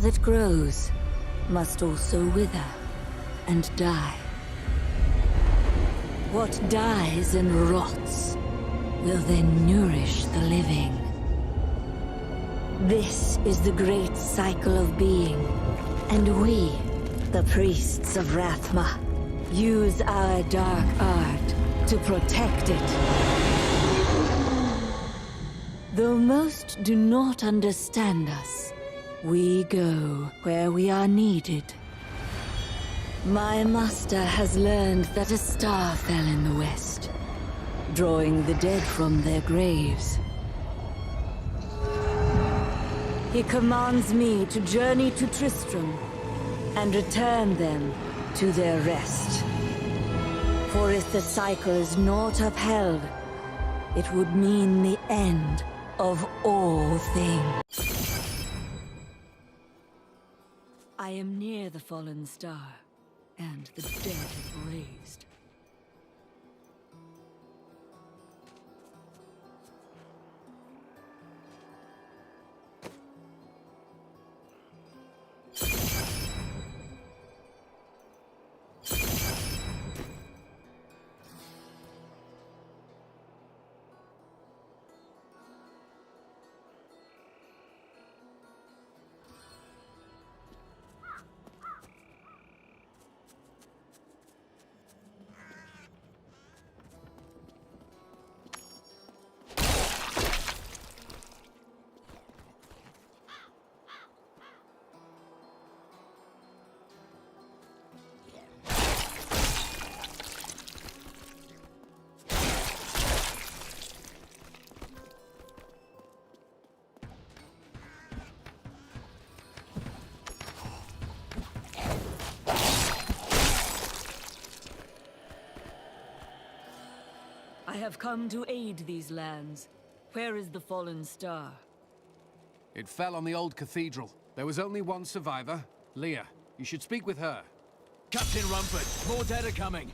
that grows must also wither and die. What dies and rots will then nourish the living. This is the great cycle of being, and we, the priests of Rathma, use our dark art to protect it. Though most do not understand us, we go where we are needed. My master has learned that a star fell in the west, drawing the dead from their graves. He commands me to journey to Tristram and return them to their rest. For if the cycle is not upheld, it would mean the end of all things. I am near the fallen star, and the dead have raised. I have come to aid these lands. Where is the fallen star? It fell on the old cathedral. There was only one survivor, Leah. You should speak with her. Captain Rumford, more dead are coming.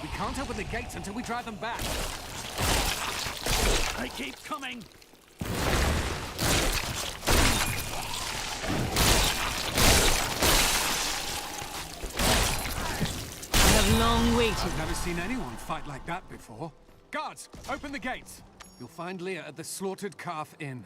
We can't open the gates until we drive them back. They keep coming! I have long waited. I've never seen anyone fight like that before. Guards, open the gates! You'll find Leah at the Slaughtered Calf Inn.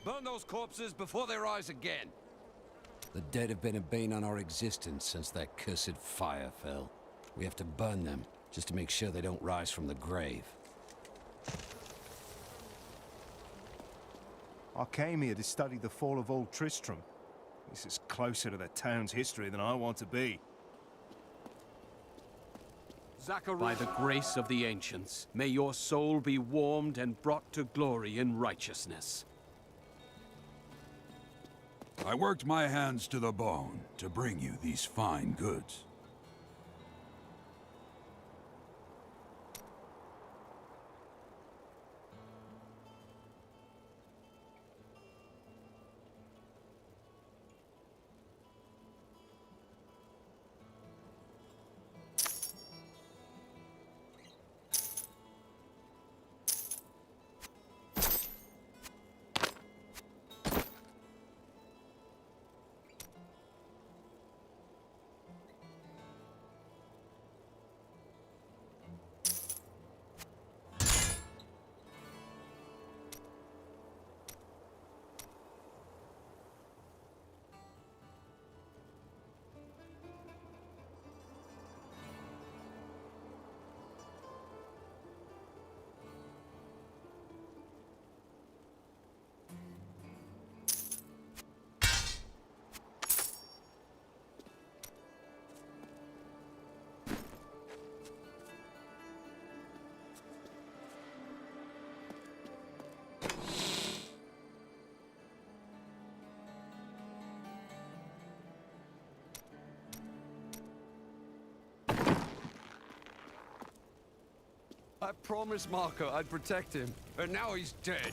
Burn those corpses before they rise again. The dead have been a bane on our existence since that cursed fire fell. We have to burn them, just to make sure they don't rise from the grave. I came here to study the fall of Old Tristram. This is closer to the town's history than I want to be. By the grace of the ancients, may your soul be warmed and brought to glory in righteousness. I worked my hands to the bone to bring you these fine goods. I promised Marco I'd protect him, and now he's dead.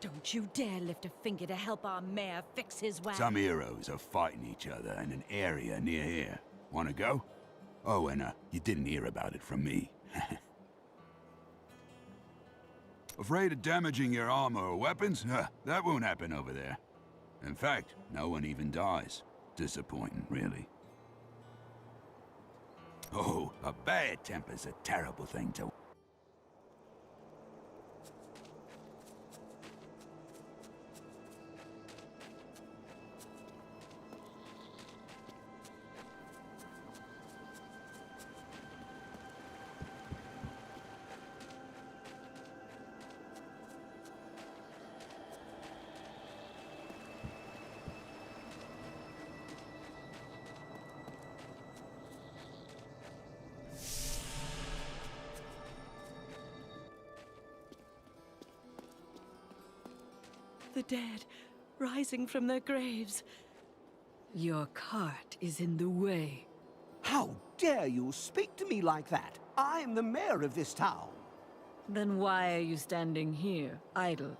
Don't you dare lift a finger to help our mayor fix his wagon. Some heroes are fighting each other in an area near here. Wanna go? Oh, and you didn't hear about it from me. Afraid of damaging your armor or weapons? That won't happen over there. In fact, no one even dies. Disappointing, really. Oh, a bad temper's a terrible thing to... The dead, rising from their graves. Your cart is in the way. How dare you speak to me like that? I'm the mayor of this town. Then why are you standing here, idle?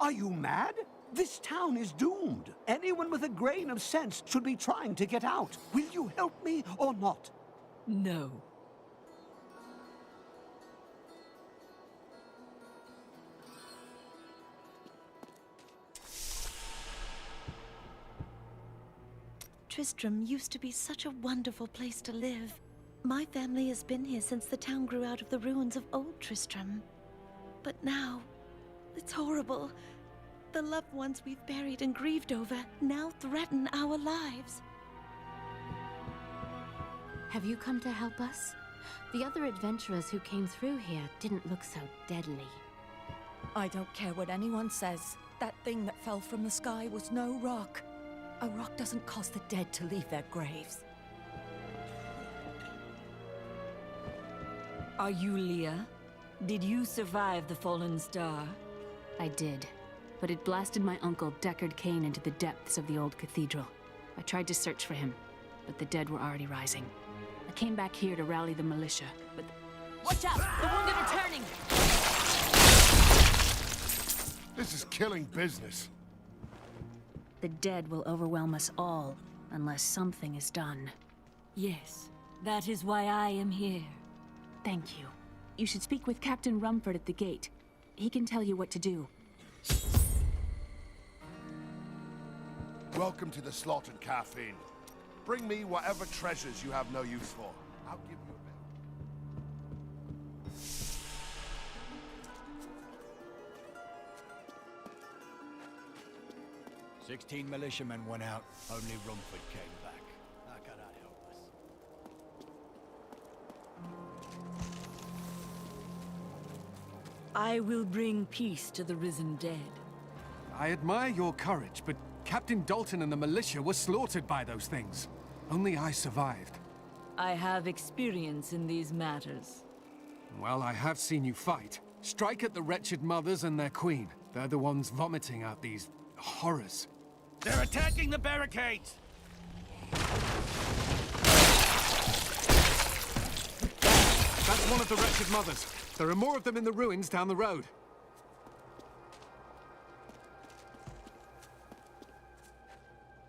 Are you mad? This town is doomed. Anyone with a grain of sense should be trying to get out. Will you help me or not? No. Tristram used to be such a wonderful place to live. My family has been here since the town grew out of the ruins of old Tristram. But now, it's horrible. The loved ones we've buried and grieved over now threaten our lives. Have you come to help us? The other adventurers who came through here didn't look so deadly. I don't care what anyone says. That thing that fell from the sky was no rock. A rock doesn't cause the dead to leave their graves. Are you Leah? Did you survive the fallen star? I did, but it blasted my uncle Deckard Cain into the depths of the old cathedral. I tried to search for him, but the dead were already rising. I came back here to rally the militia, but... Watch out! The wounded are turning! This is killing business. The dead will overwhelm us all, unless something is done. Yes, that is why I am here. Thank you. You should speak with Captain Rumford at the gate. He can tell you what to do. Welcome to the slaughtered calf inn. Bring me whatever treasures you have no use for. I'll give you a bit. 16 militiamen went out. Only Rumford came back. How can I help us? I will bring peace to the risen dead. I admire your courage, but Captain Dalton and the militia were slaughtered by those things. Only I survived. I have experience in these matters. Well, I have seen you fight. Strike at the wretched mothers and their queen. They're the ones vomiting out these horrors. They're attacking the barricades! That's one of the wretched mothers. There are more of them in the ruins down the road.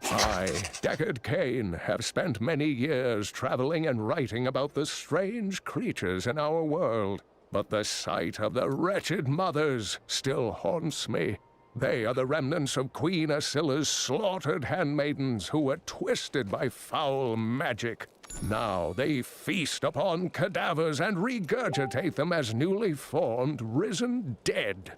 I, Deckard Cain, have spent many years traveling and writing about the strange creatures in our world. But the sight of the wretched mothers still haunts me. They are the remnants of Queen Asilla's slaughtered handmaidens who were twisted by foul magic. Now they feast upon cadavers and regurgitate them as newly formed, risen dead.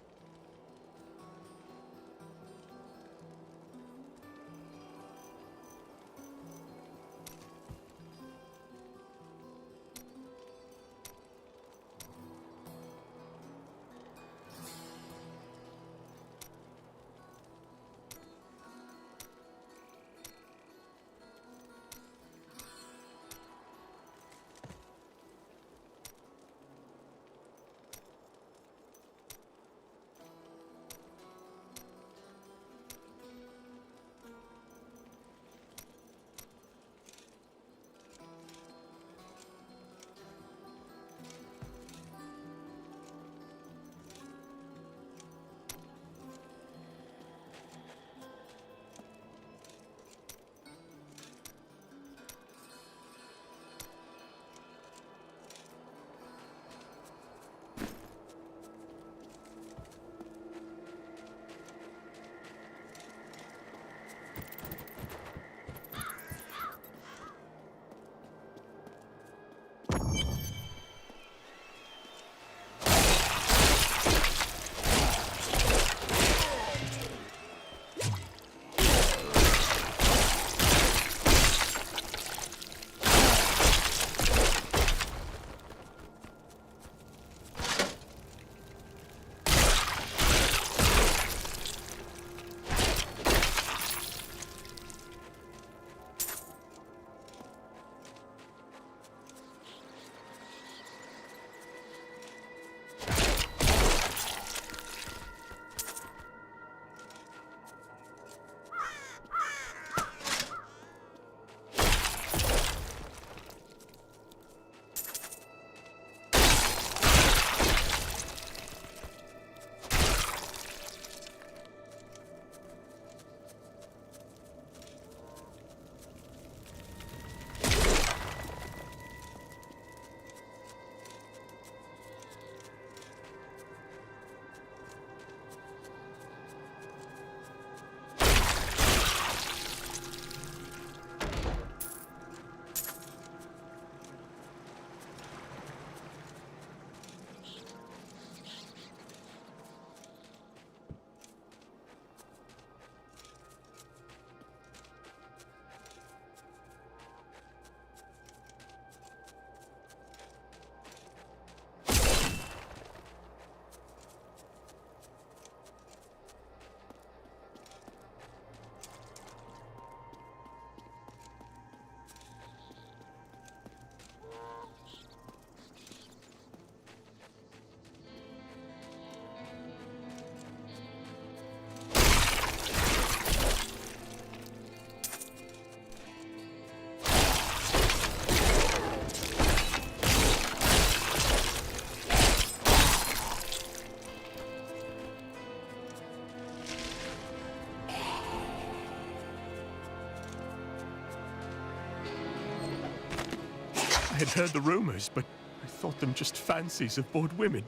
had heard the rumors, but I thought them just fancies of bored women.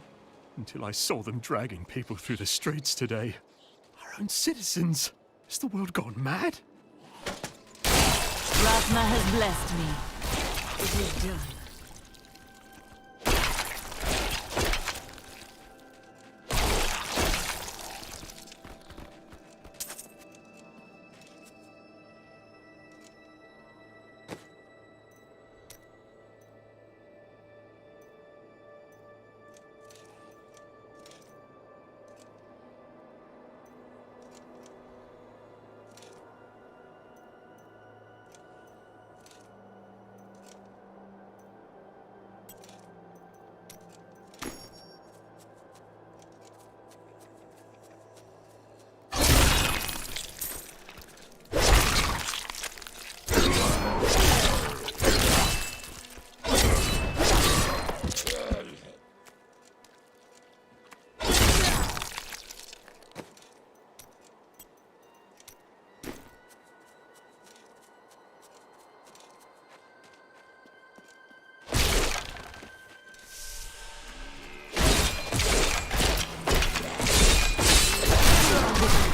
Until I saw them dragging people through the streets today. Our own citizens. Has the world gone mad? Ratna has blessed me. It is done.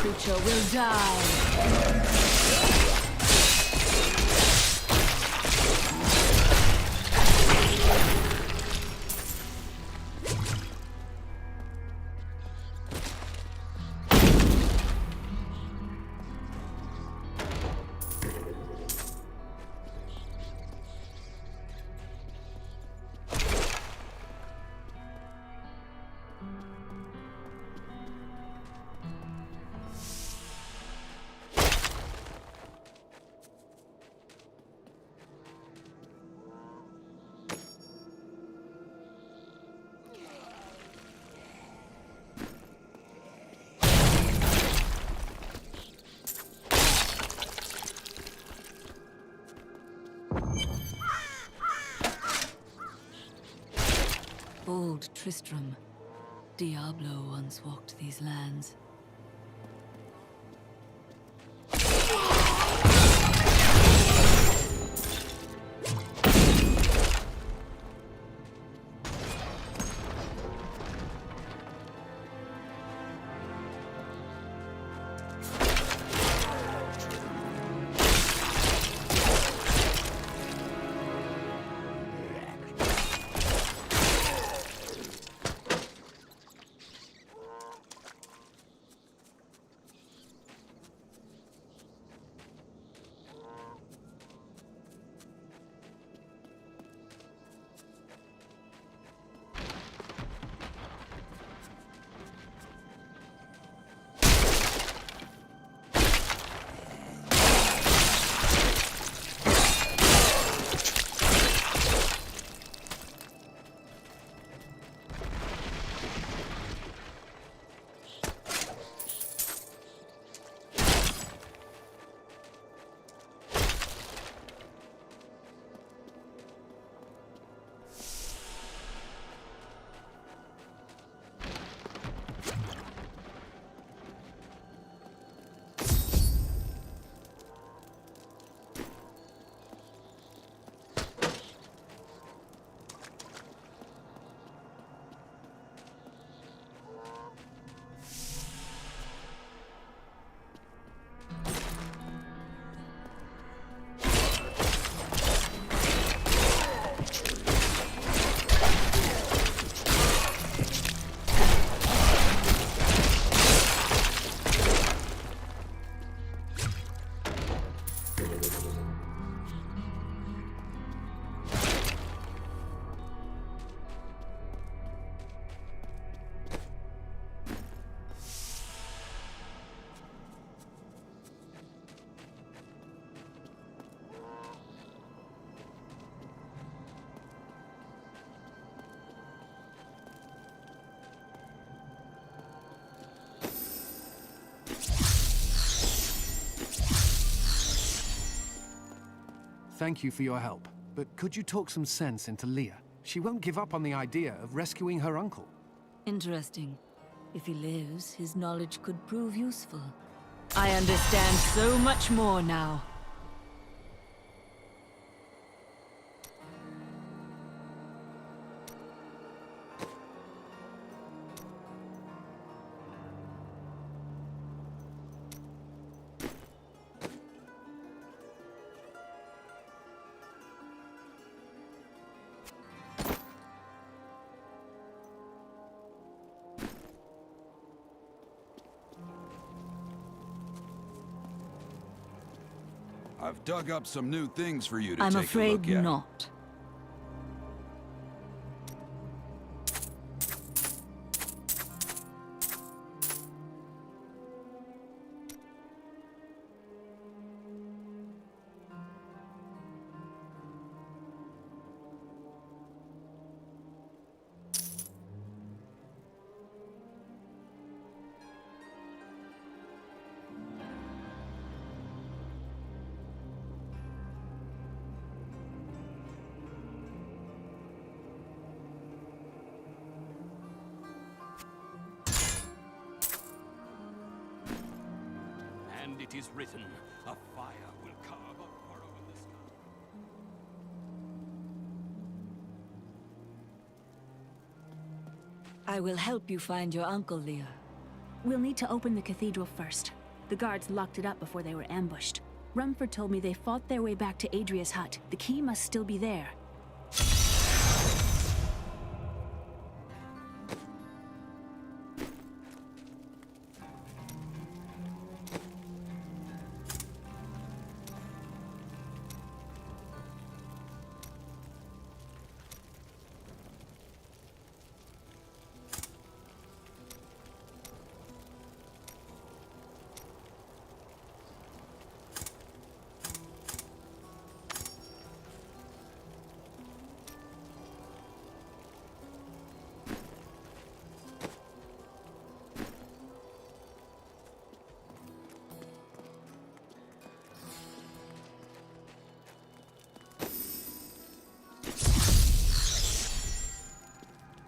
Creature will die. Old Tristram. Diablo once walked these lands. Thank you for your help, but could you talk some sense into Leah? She won't give up on the idea of rescuing her uncle. Interesting. If he lives, his knowledge could prove useful. I understand so much more now. I've dug up some new things for you to I'm take a afraid look at. not. And it is written, a fire will carve a furrow in the sky. I will help you find your uncle, Leah. We'll need to open the cathedral first. The guards locked it up before they were ambushed. Rumford told me they fought their way back to Adria's hut. The key must still be there.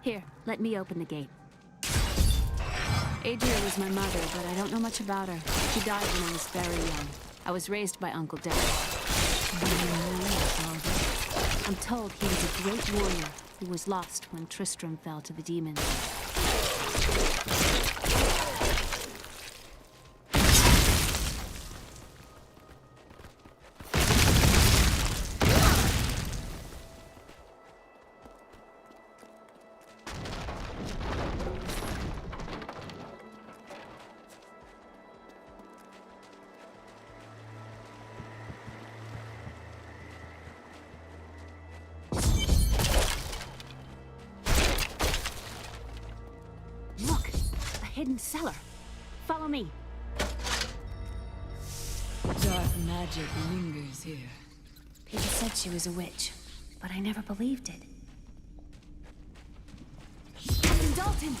Here, let me open the gate. Adria was my mother, but I don't know much about her. She died when I was very young. I was raised by Uncle Deckard. I'm told he was a great warrior who was lost when Tristram fell to the demons. Hidden cellar. Follow me. Dark magic lingers here. People said she was a witch, but I never believed it. Captain Dalton!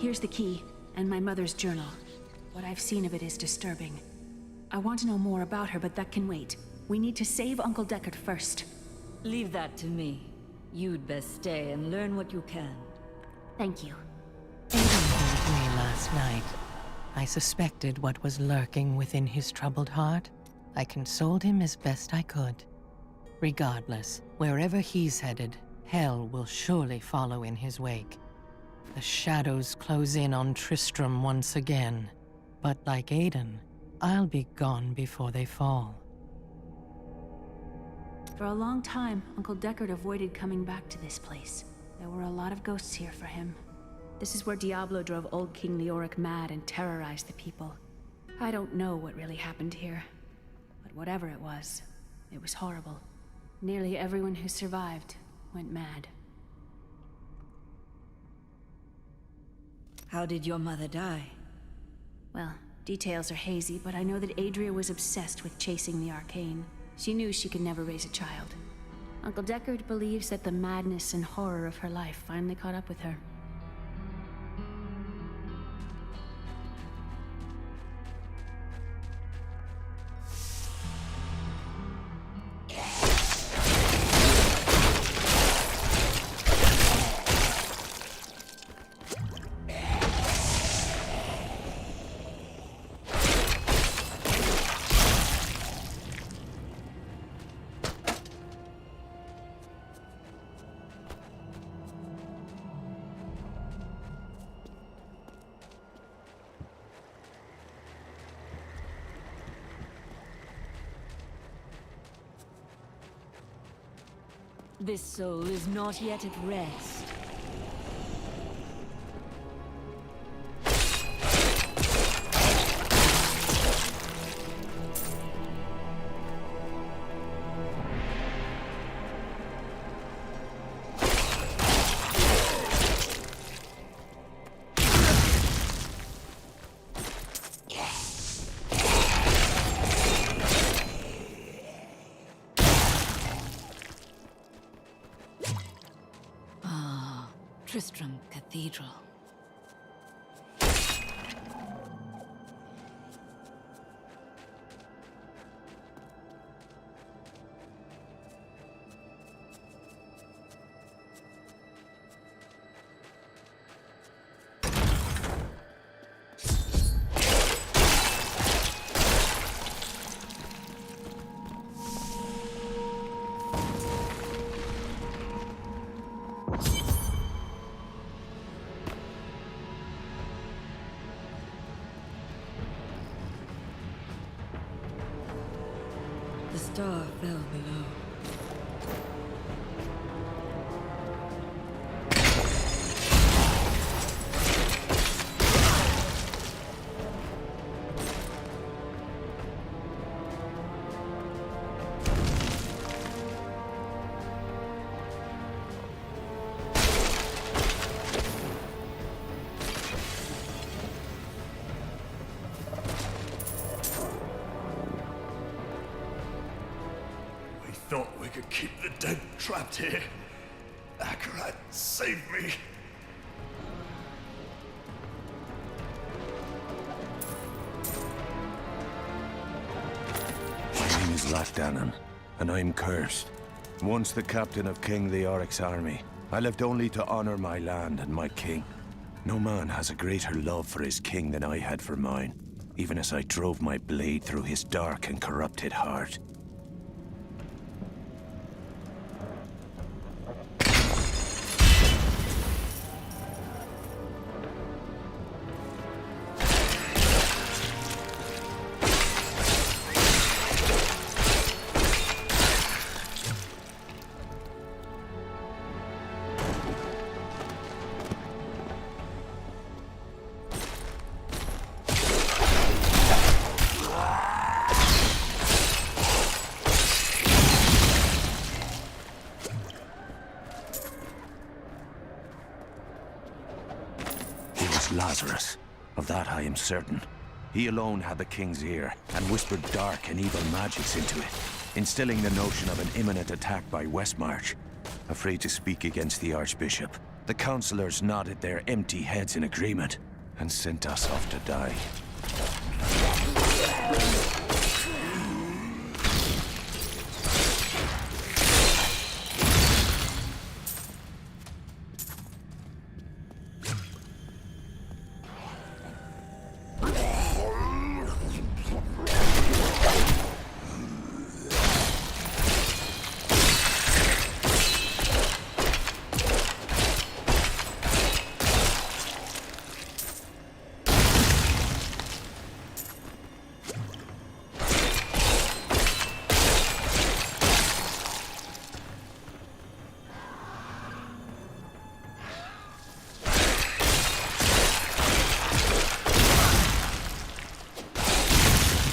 Here's the key, and my mother's journal. What I've seen of it is disturbing. I want to know more about her, but that can wait. We need to save Uncle Deckard first. Leave that to me. You'd best stay and learn what you can. Thank you. Aiden told me last night. I suspected what was lurking within his troubled heart. I consoled him as best I could. Regardless, wherever he's headed, hell will surely follow in his wake. The shadows close in on Tristram once again. But like Aiden, I'll be gone before they fall. For a long time, Uncle Deckard avoided coming back to this place. There were a lot of ghosts here for him. This is where Diablo drove old King Leoric mad and terrorized the people. I don't know what really happened here, but whatever it was horrible. Nearly everyone who survived went mad. How did your mother die? Well, details are hazy, but I know that Adria was obsessed with chasing the arcane. She knew she could never raise a child. Uncle Deckard believes that the madness and horror of her life finally caught up with her. This soul is not yet at rest. Tristram Cathedral. The star fell below. Thought we could keep the dead trapped here. Akarat, save me. My name is Latdanan, and I'm cursed. Once the captain of King Leoric's army, I lived only to honor my land and my king. No man has a greater love for his king than I had for mine, even as I drove my blade through his dark and corrupted heart. Lazarus. Of that I am certain. He alone had the king's ear, and whispered dark and evil magics into it, instilling the notion of an imminent attack by Westmarch. Afraid to speak against the Archbishop, the councillors nodded their empty heads in agreement, and sent us off to die.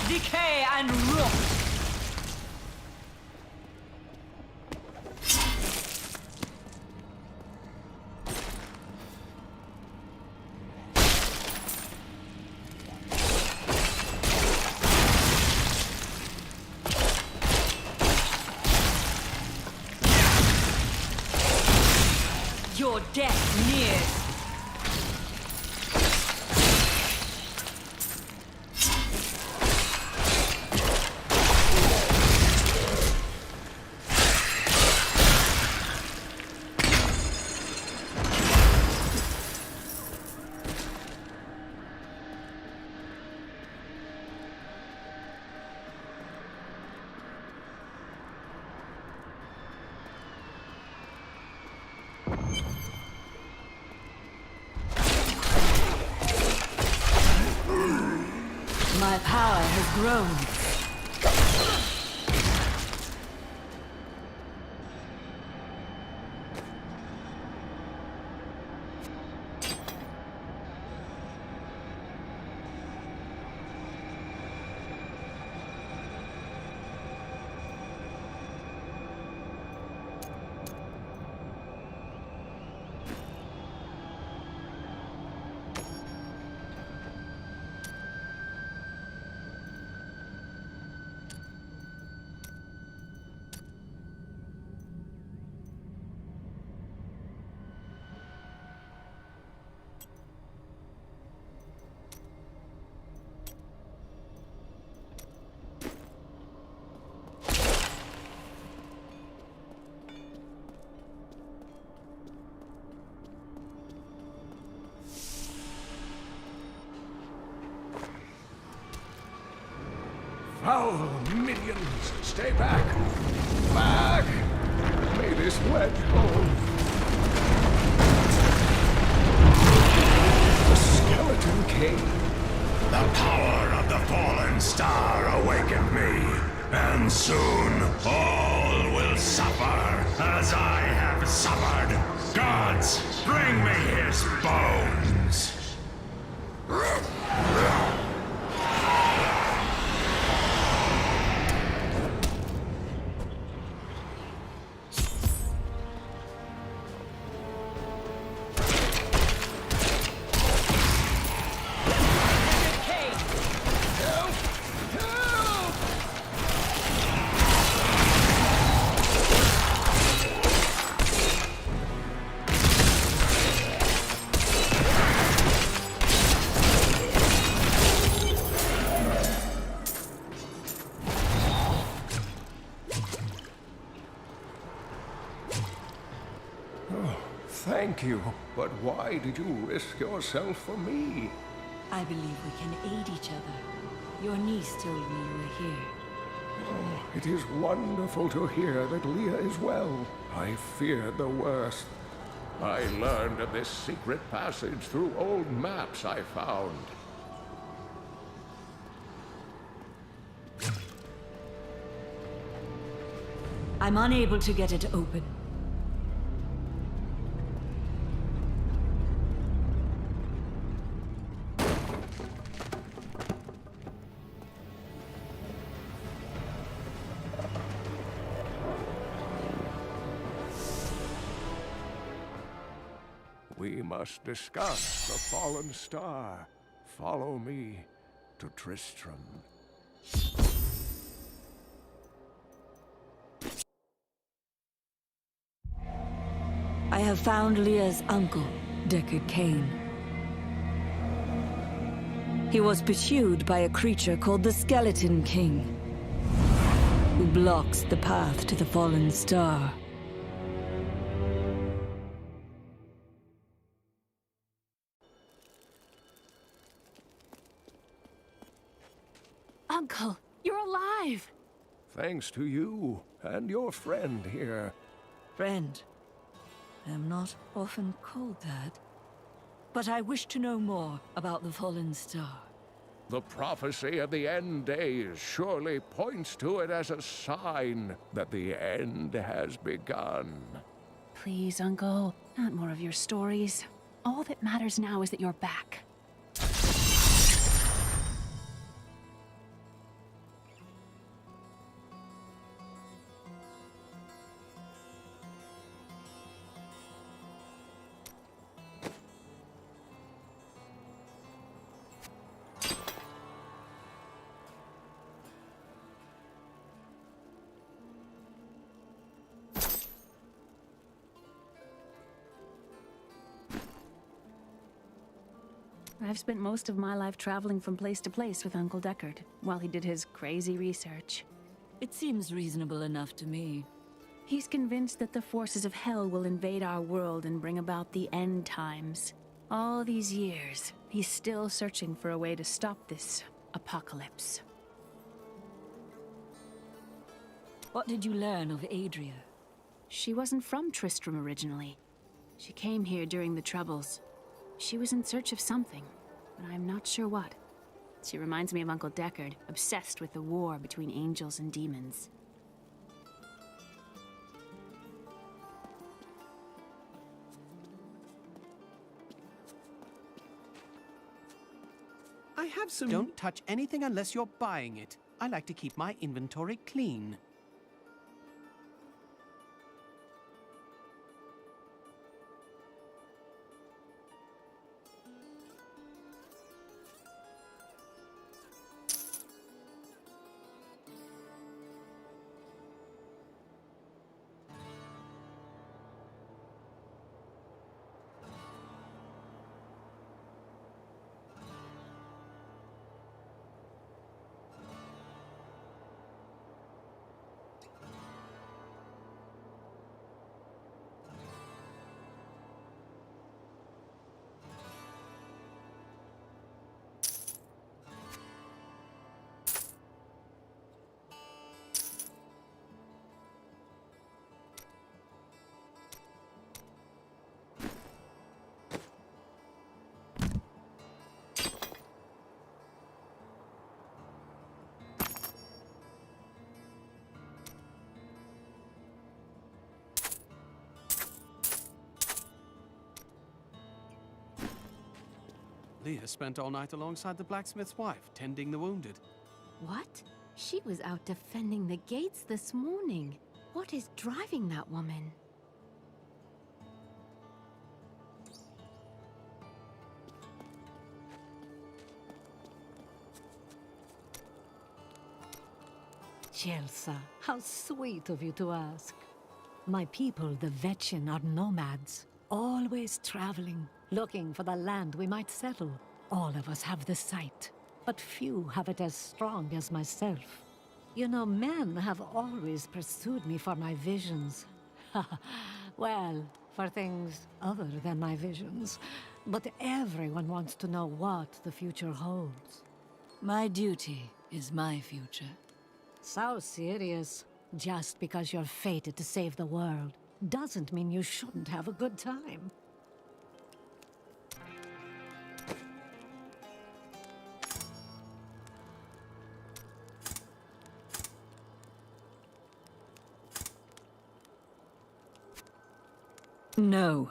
Decay and rot! Your death nears! My power has grown. Foul minions! Stay back! Back! May this wedge hold. The Skeleton King. The power of the fallen star awakened me, and soon all will suffer as I have suffered. Gods, bring me his bones! Thank you, but why did you risk yourself for me? I believe we can aid each other. Your niece told me you were here. Oh, it is wonderful to hear that Leah is well. I feared the worst. I learned of this secret passage through old maps I found. I'm unable to get it open. We must discuss the fallen star. Follow me to Tristram. I have found Leah's uncle, Deckard Cain. He was pursued by a creature called the Skeleton King, who blocks the path to the fallen star. Uncle, you're alive! Thanks to you and your friend here. Friend. I am not often called that. But I wish to know more about the fallen star. The prophecy of the end days surely points to it as a sign that the end has begun. Please, Uncle, not more of your stories. All that matters now is that you're back. I've spent most of my life traveling from place to place with Uncle Deckard, while he did his crazy research. It seems reasonable enough to me. He's convinced that the forces of hell will invade our world and bring about the end times. All these years, he's still searching for a way to stop this apocalypse. What did you learn of Adria? She wasn't from Tristram originally. She came here during the Troubles. She was in search of something, but I'm not sure what. She reminds me of Uncle Deckard, obsessed with the war between angels and demons. I have some... Don't touch anything unless you're buying it. I like to keep my inventory clean. Leah spent all night alongside the blacksmith's wife, tending the wounded. What? She was out defending the gates this morning. What is driving that woman? Chelsea, how sweet of you to ask. My people, the Vetchin, are nomads, always traveling, looking for the land we might settle. All of us have the sight, but few have it as strong as myself. You know, men have always pursued me for my visions. Well, for things other than my visions. But everyone wants to know what the future holds. My duty is my future. So serious. Just because you're fated to save the world doesn't mean you shouldn't have a good time. No.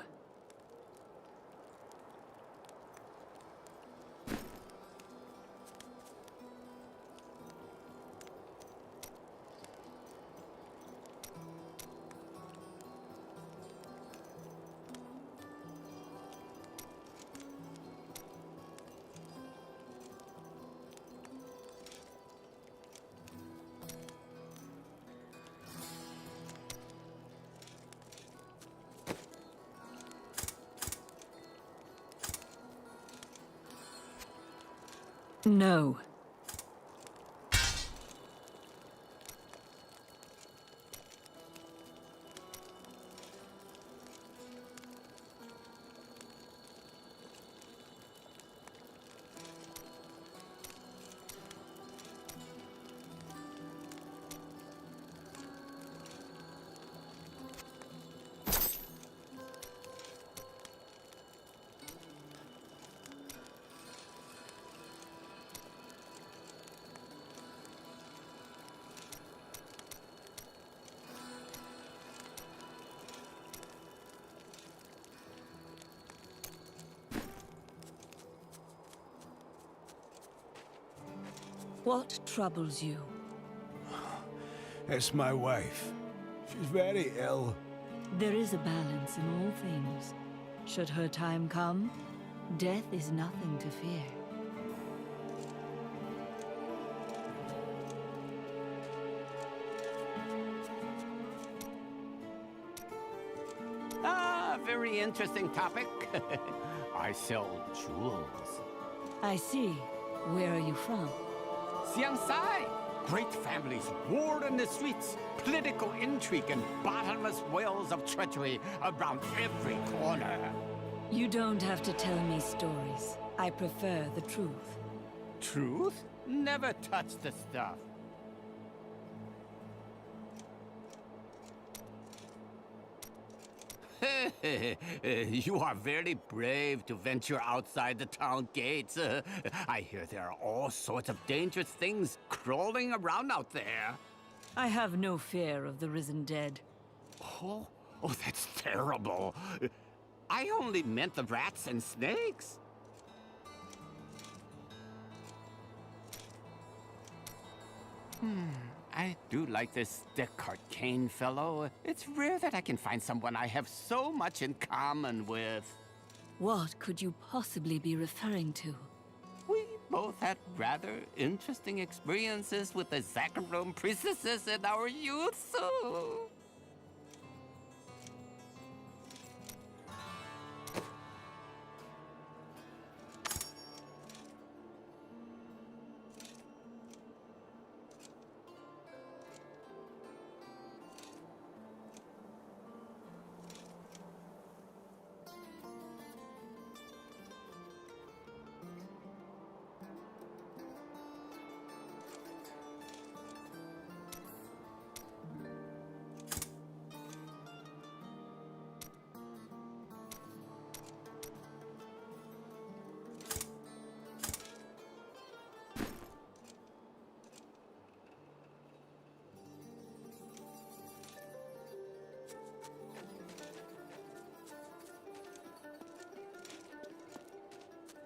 No. What troubles you? It's my wife. She's very ill. There is a balance in all things. Should her time come, death is nothing to fear. Ah, very interesting topic. I sell jewels. I see. Where are you from? Xiangsai! Great families warred in the streets, political intrigue and bottomless wells of treachery around every corner. You don't have to tell me stories. I prefer the truth. Truth? Never touch the stuff. You are very brave to venture outside the town gates. I hear there are all sorts of dangerous things crawling around out there. I have no fear of the risen dead. Oh, that's terrible. I only meant the rats and snakes. I do like this Descartes Kane fellow. It's rare that I can find someone I have so much in common with. What could you possibly be referring to? We both had rather interesting experiences with the Zakharome priestesses in our youth, so...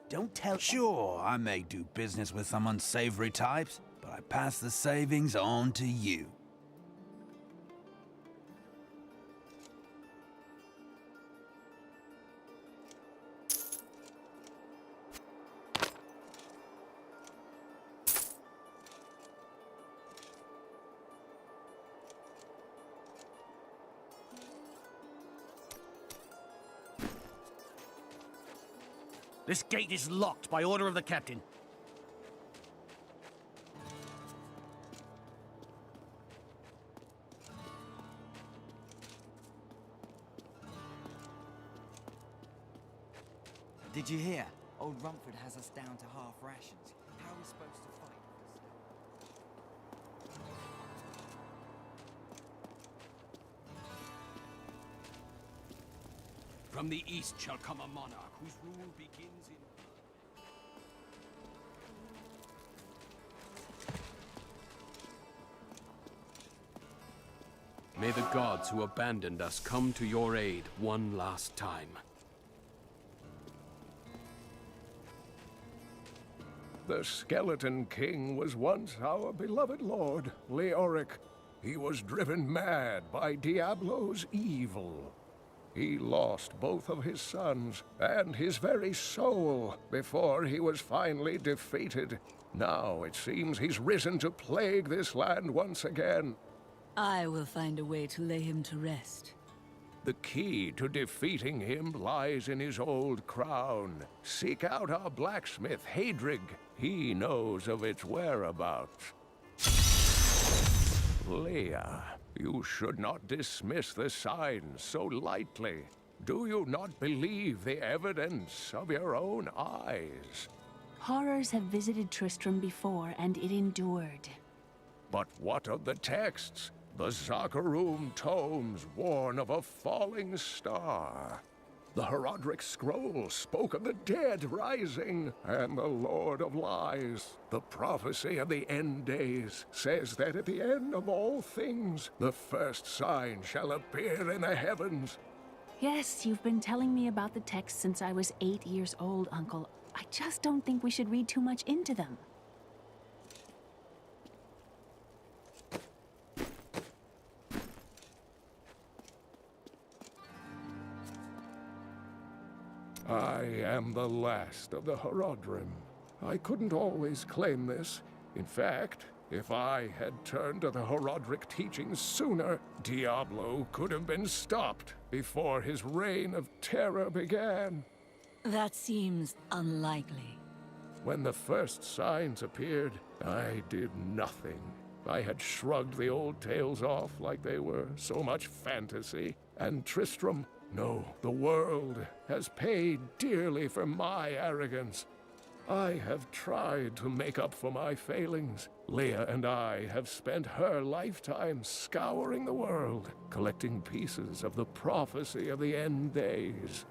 Don't tell... Sure, I may do business with some unsavory types, but I pass the savings on to you. This gate is locked by order of the captain. Did you hear? Old Rumford has us down to half rations. How are we supposed to fight? From the east shall come a monarch whose rule begins in... May the gods who abandoned us come to your aid one last time. The Skeleton King was once our beloved lord, Leoric. He was driven mad by Diablo's evil. He lost both of his sons and his very soul before he was finally defeated. Now it seems he's risen to plague this land once again. I will find a way to lay him to rest. The key to defeating him lies in his old crown. Seek out our blacksmith, Hadrig. He knows of its whereabouts. Leia, you should not dismiss the signs so lightly. Do you not believe the evidence of your own eyes? Horrors have visited Tristram before, and it endured. But what of the texts? The Zakharum tomes warn of a falling star. The Herodric scroll spoke of the dead rising, and the Lord of Lies. The prophecy of the end days says that at the end of all things, the first sign shall appear in the heavens. Yes, you've been telling me about the texts since I was 8 years old, Uncle. I just don't think we should read too much into them. I am the last of the Herodrim. I couldn't always claim this. In fact, if I had turned to the Herodric teachings sooner, Diablo could have been stopped before his reign of terror began. That seems unlikely. When the first signs appeared, I did nothing. I had shrugged the old tales off like they were so much fantasy, and Tristram, no, the world has paid dearly for my arrogance. I have tried to make up for my failings. Leia and I have spent her lifetime scouring the world, collecting pieces of the prophecy of the end days.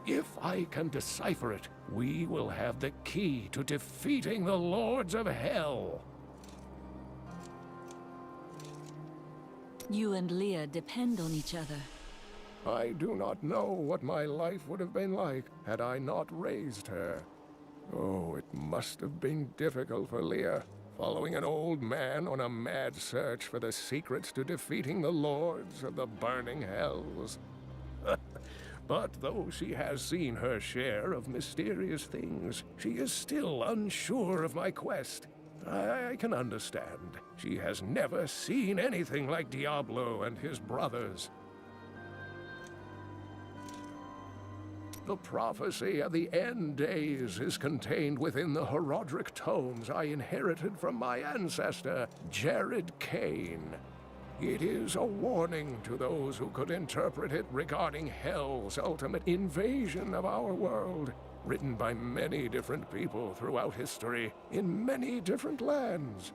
If I can decipher it, we will have the key to defeating the Lords of Hell. You and Leia depend on each other. I do not know what my life would have been like had I not raised her. Oh, it must have been difficult for Leia, following an old man on a mad search for the secrets to defeating the Lords of the Burning Hells. But though she has seen her share of mysterious things, she is still unsure of my quest. I can understand. She has never seen anything like Diablo and his brothers. The prophecy of the end days is contained within the Herodric tomes I inherited from my ancestor, Jared Kane. It is a warning to those who could interpret it regarding Hell's ultimate invasion of our world, written by many different people throughout history, in many different lands.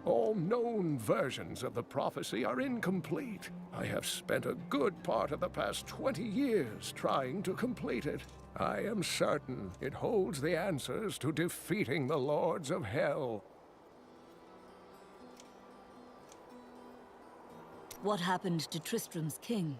All known versions of the prophecy are incomplete. I have spent a good part of the past 20 years trying to complete it. I am certain it holds the answers to defeating the Lords of Hell. What happened to Tristram's king?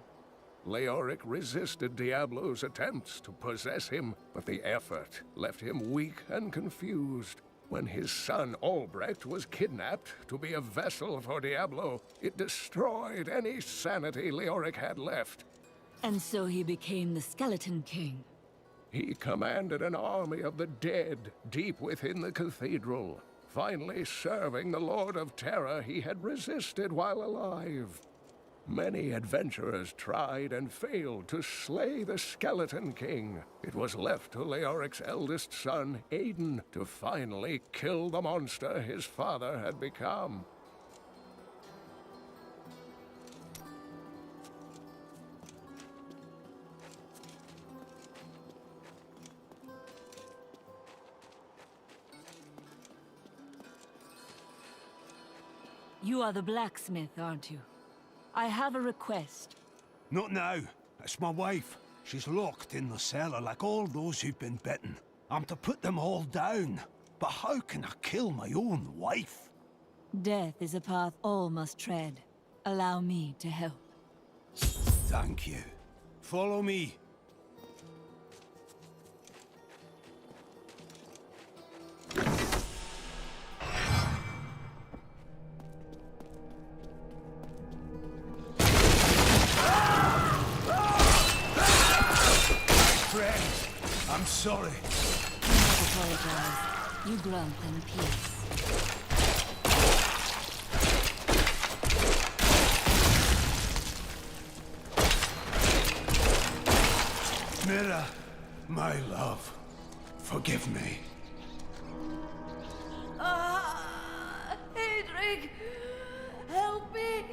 Leoric resisted Diablo's attempts to possess him, but the effort left him weak and confused. When his son Albrecht was kidnapped to be a vessel for Diablo, it destroyed any sanity Leoric had left. And so he became the Skeleton King. He commanded an army of the dead deep within the cathedral, finally serving the Lord of Terror he had resisted while alive. Many adventurers tried and failed to slay the Skeleton King. It was left to Leoric's eldest son, Aiden, to finally kill the monster his father had become. You are the blacksmith, aren't you? I have a request. Not now. It's my wife. She's locked in the cellar like all those who've been bitten. I'm to put them all down. But how can I kill my own wife? Death is a path all must tread. Allow me to help. Thank you. Follow me. I'm sorry. Do not apologize. You grunt in peace. Mira, my love, forgive me. Hedrig! Help me!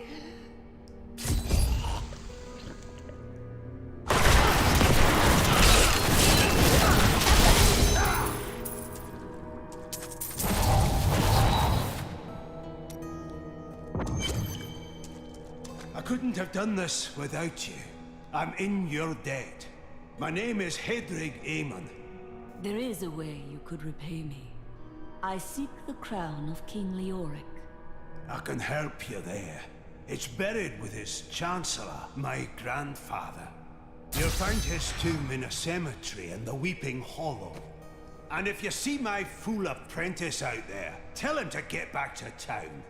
I couldn't have done this without you. I'm in your debt. My name is Hedrig Aemon. There is a way you could repay me. I seek the crown of King Leoric. I can help you there. It's buried with his Chancellor, my grandfather. You'll find his tomb in a cemetery in the Weeping Hollow. And if you see my fool apprentice out there, tell him to get back to town.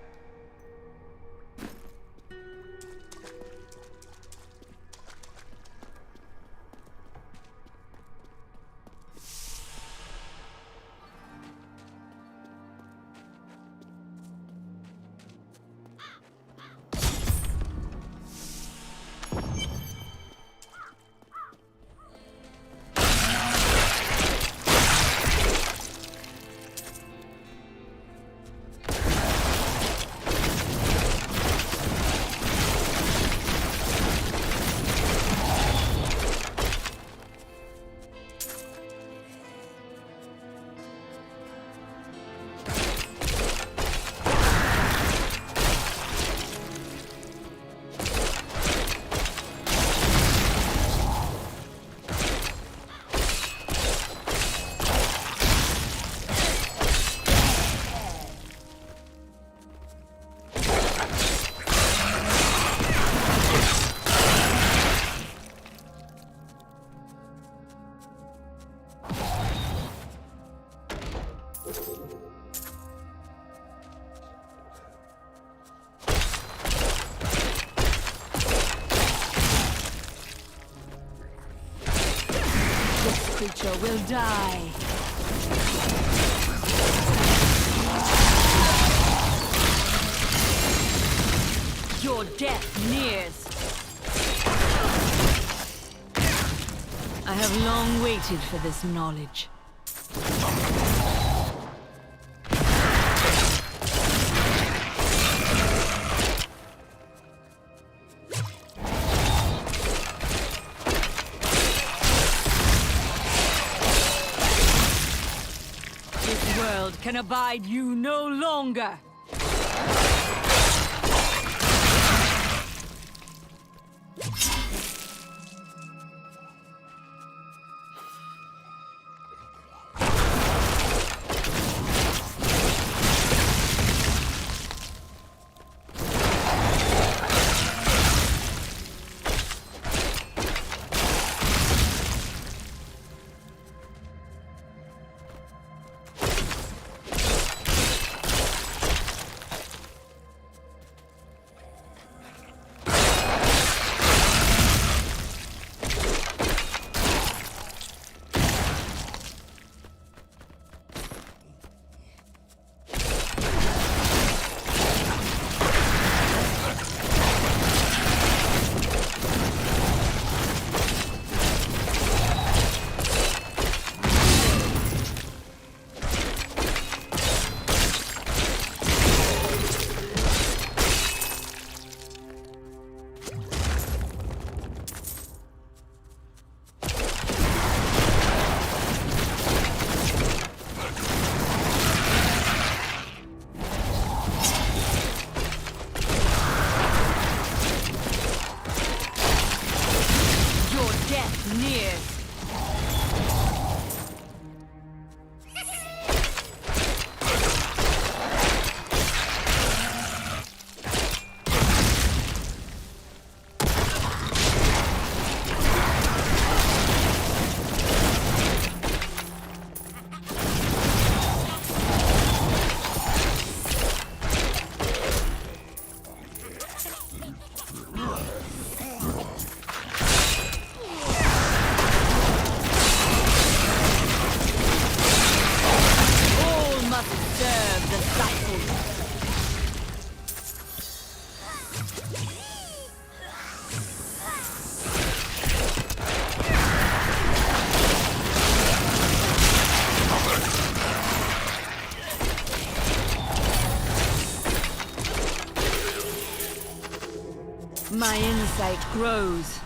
Creature will die. Your death nears. I have long waited for this knowledge. Can abide you no longer. My insight grows.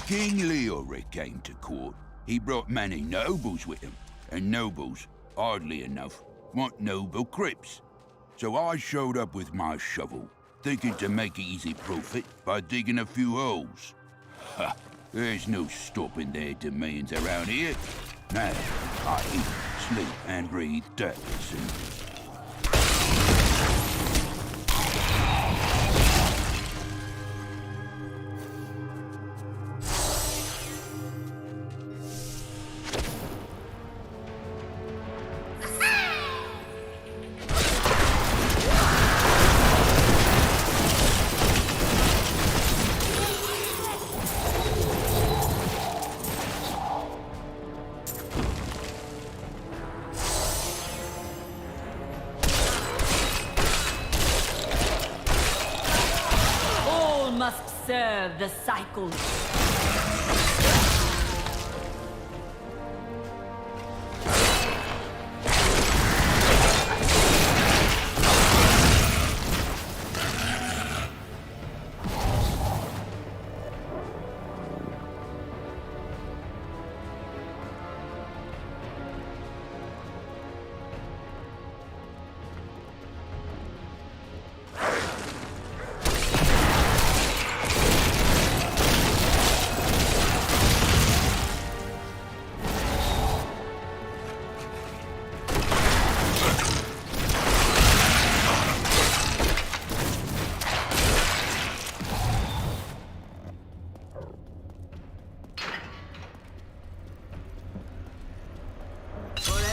King Leoric came to court. He brought many nobles with him, and nobles, oddly enough, want noble crypts. So I showed up with my shovel, thinking to make easy profit by digging a few holes. Ha! There's no stopping their demands around here. Now, I eat, sleep, and breathe darkness and... Must serve the cycle.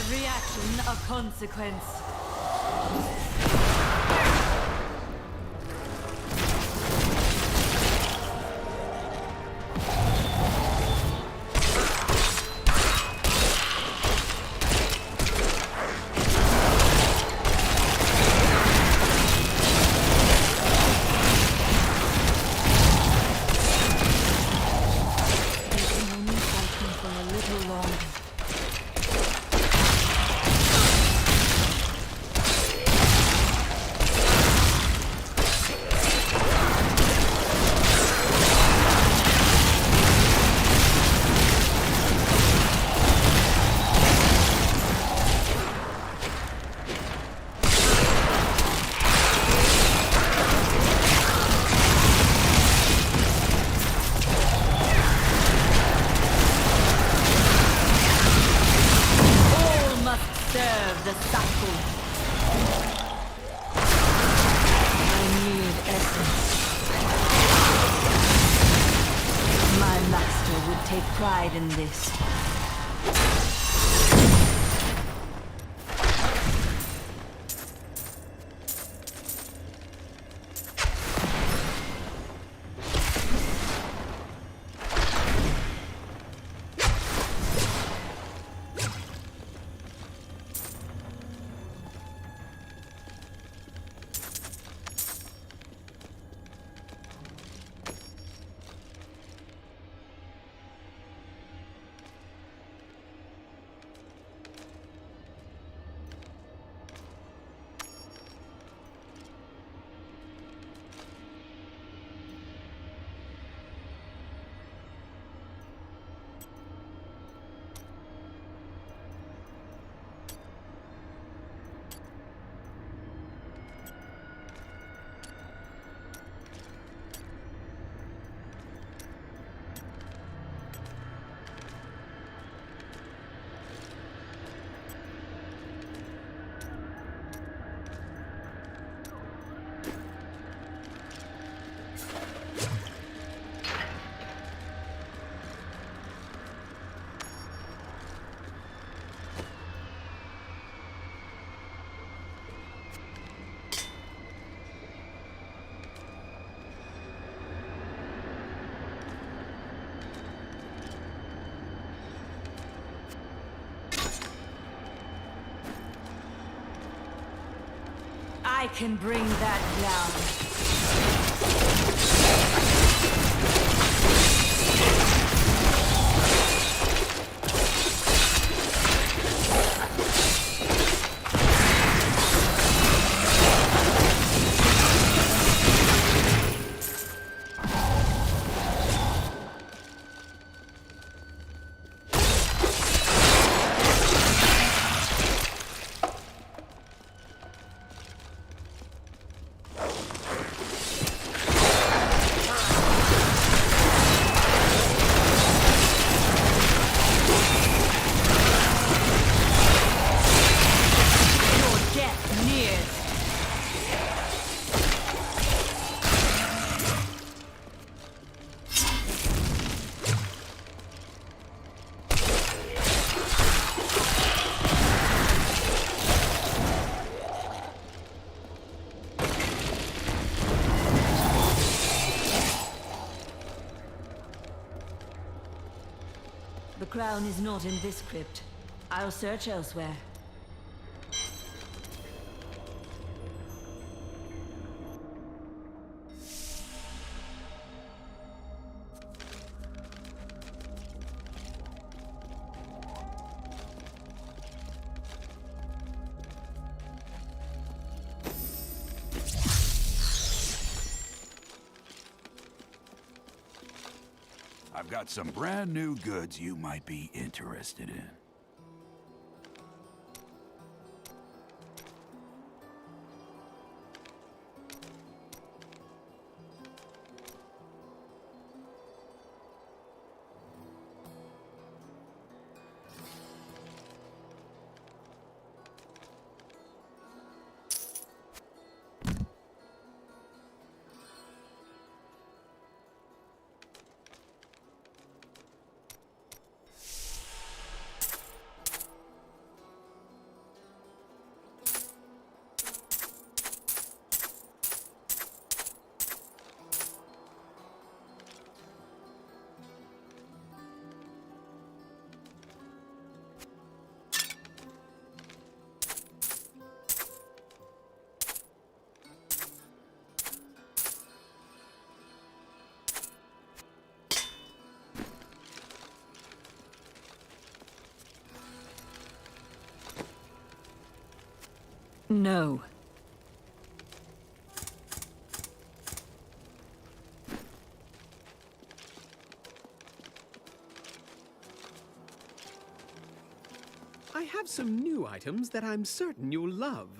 Every action a consequence. They can only fight me for a little longer. pride in this. I can bring that down. The crown is not in this crypt. I'll search elsewhere. I've got some brand new goods you might be interested in. No. I have some new items that I'm certain you'll love.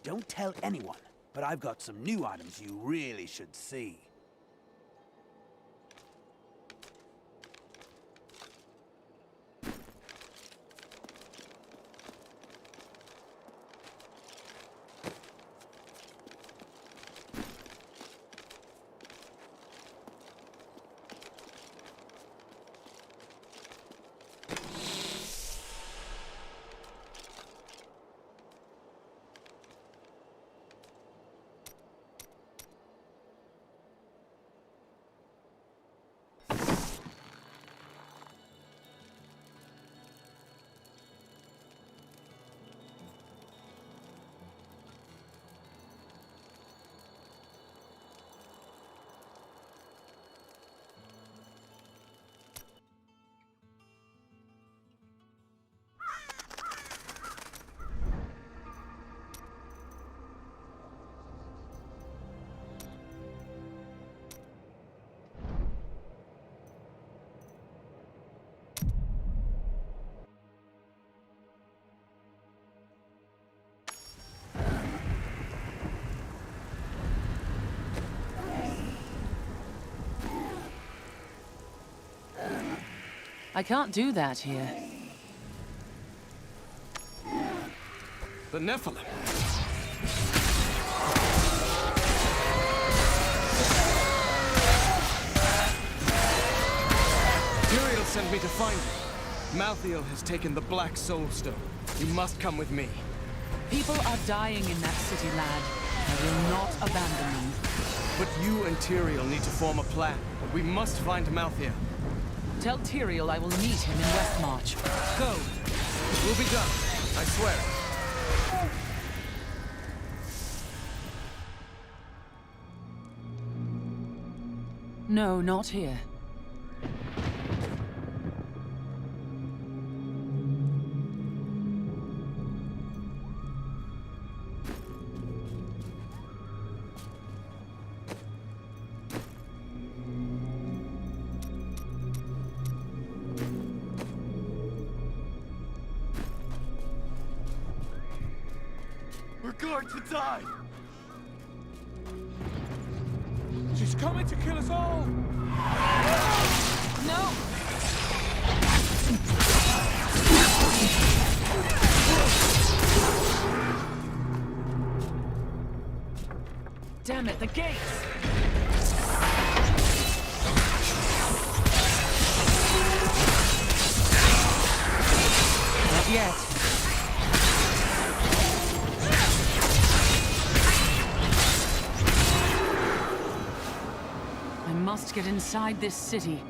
Don't tell anyone, but I've got some new items you really should see. I can't do that here. The Nephilim. Tyrael sent me to find you. Malthael has taken the Black Soul Stone. You must come with me. People are dying in that city, lad. I will not abandon them. But you and Tyrael need to form a plan. We must find Malthael. Tell Tyrael I will meet him in Westmarch. Go. It will be done. I swear. No, not here. We're going to die! She's coming to kill us all! No! Damn it, the gates! Not yet. I must get inside this city.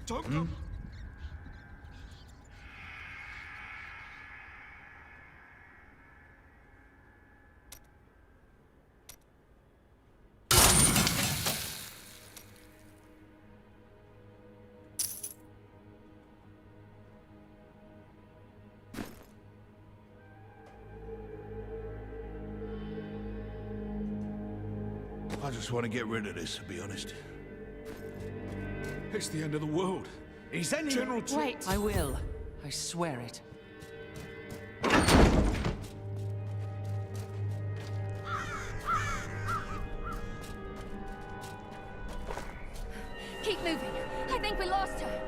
Don't go. I just want to get rid of this, to be honest. It's the end of the world. Is that General Wait. I will. I swear it. Keep moving. I think we lost her.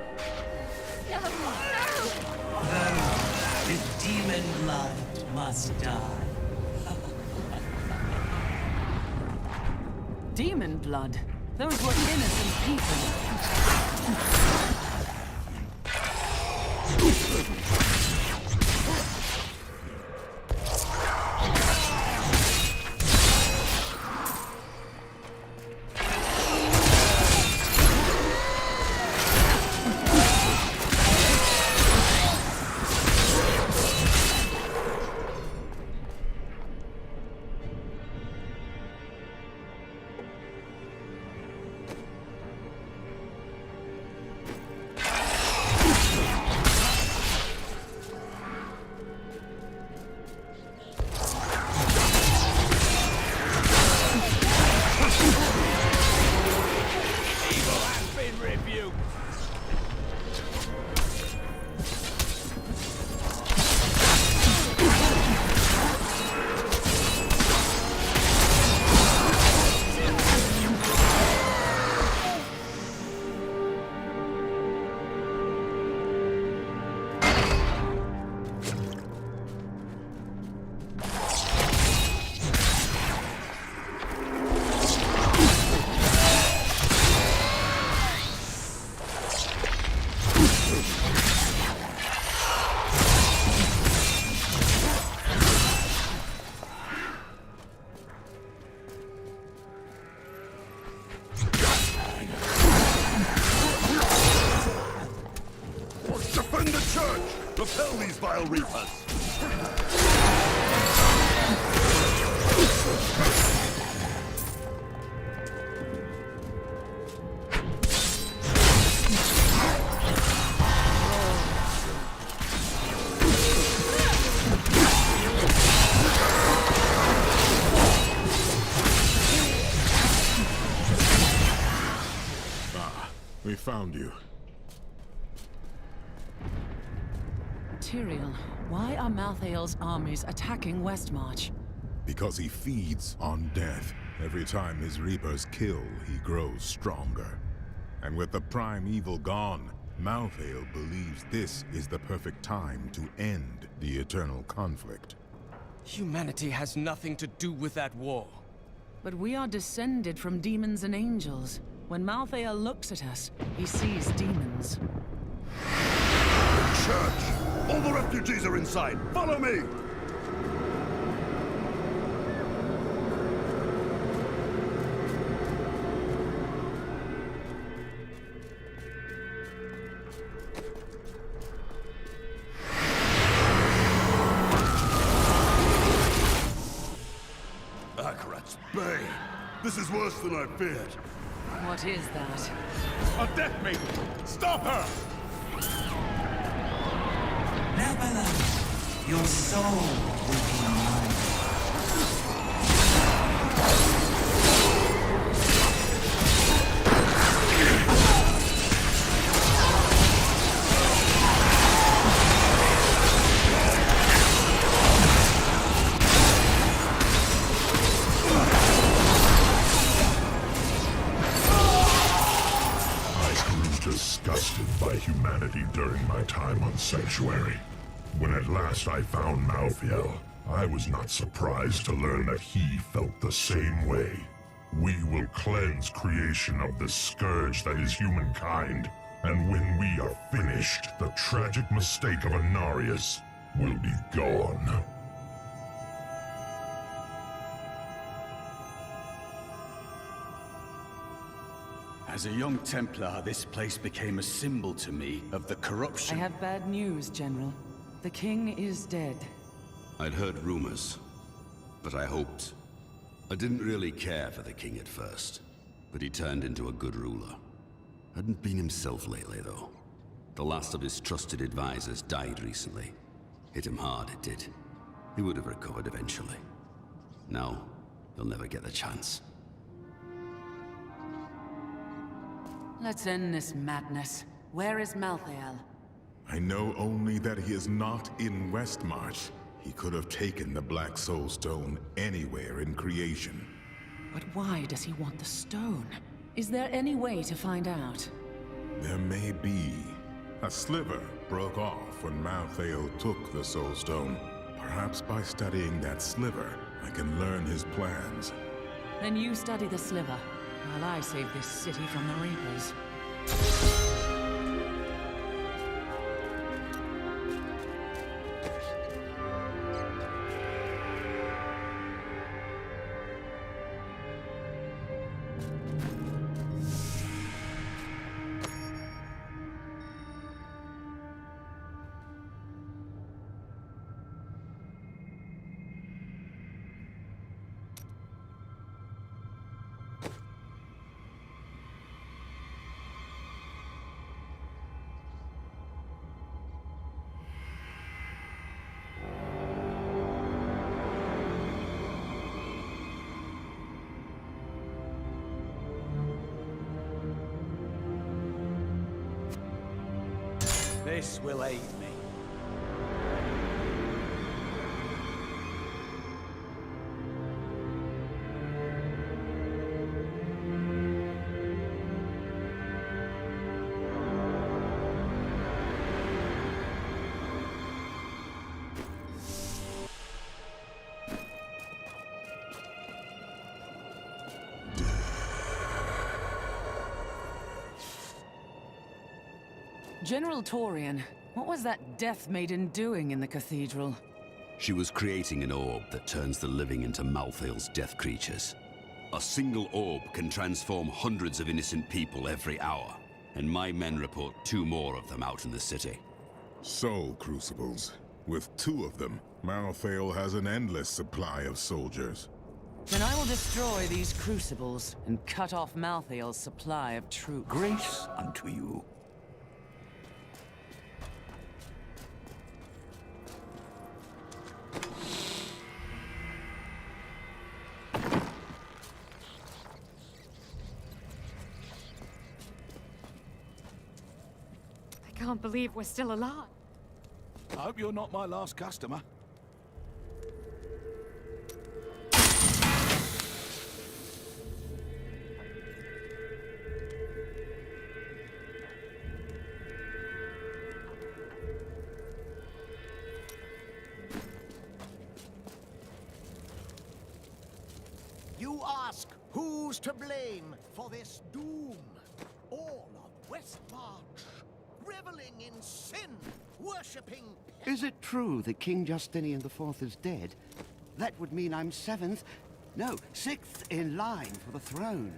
No, no! The demon blood must die. demon blood. Those were innocent people. Repel these vile reapers! We found you. Tyrael, why are Malthael's armies attacking Westmarch? Because he feeds on death. Every time his reapers kill, he grows stronger. And with the prime evil gone, Malthael believes this is the perfect time to end the eternal conflict. Humanity has nothing to do with that war. But we are descended from demons and angels. When Malthael looks at us, he sees demons. Church! All the refugees are inside! Follow me! Akarat's Bay! This is worse than I feared. What is that? A death maiden! Stop her! Now, beloved, your soul will be mine. Disgusted by humanity during my time on Sanctuary. When at last I found Malthael, I was not surprised to learn that he felt the same way. We will cleanse creation of the scourge that is humankind, and when we are finished, the tragic mistake of Anarius will be gone. As a young Templar, this place became a symbol to me of the corruption. I have bad news, General. The king is dead. I'd heard rumors, but I hoped. I didn't really care for the king at first, but he turned into a good ruler. Hadn't been himself lately, though. The last of his trusted advisors died recently. Hit him hard, it did. He would have recovered eventually. Now, he'll never get the chance. Let's end this madness. Where is Malthael? I know only that he is not in Westmarch. He could have taken the Black Soul Stone anywhere in creation. But why does he want the stone? Is there any way to find out? There may be. A sliver broke off when Malthael took the Soul Stone. Perhaps by studying that sliver, I can learn his plans. Then you study the sliver, while I save this city from the Reapers. This will aid me. General Torian, what was that Death Maiden doing in the cathedral? She was creating an orb that turns the living into Malthael's death creatures. A single orb can transform hundreds of innocent people every hour, and my men report 2 more of them out in the city. Soul crucibles. With 2 of them, Malthael has an endless supply of soldiers. Then I will destroy these crucibles and cut off Malthael's supply of troops. Grace unto you. I can't believe we're still alive. I hope you're not my last customer. You ask who's to blame for this doom? All of Westmarch, reveling in sin, worshipping... Is it true that King Justinian IV is dead? That would mean I'm 7th, no, 6th in line for the throne.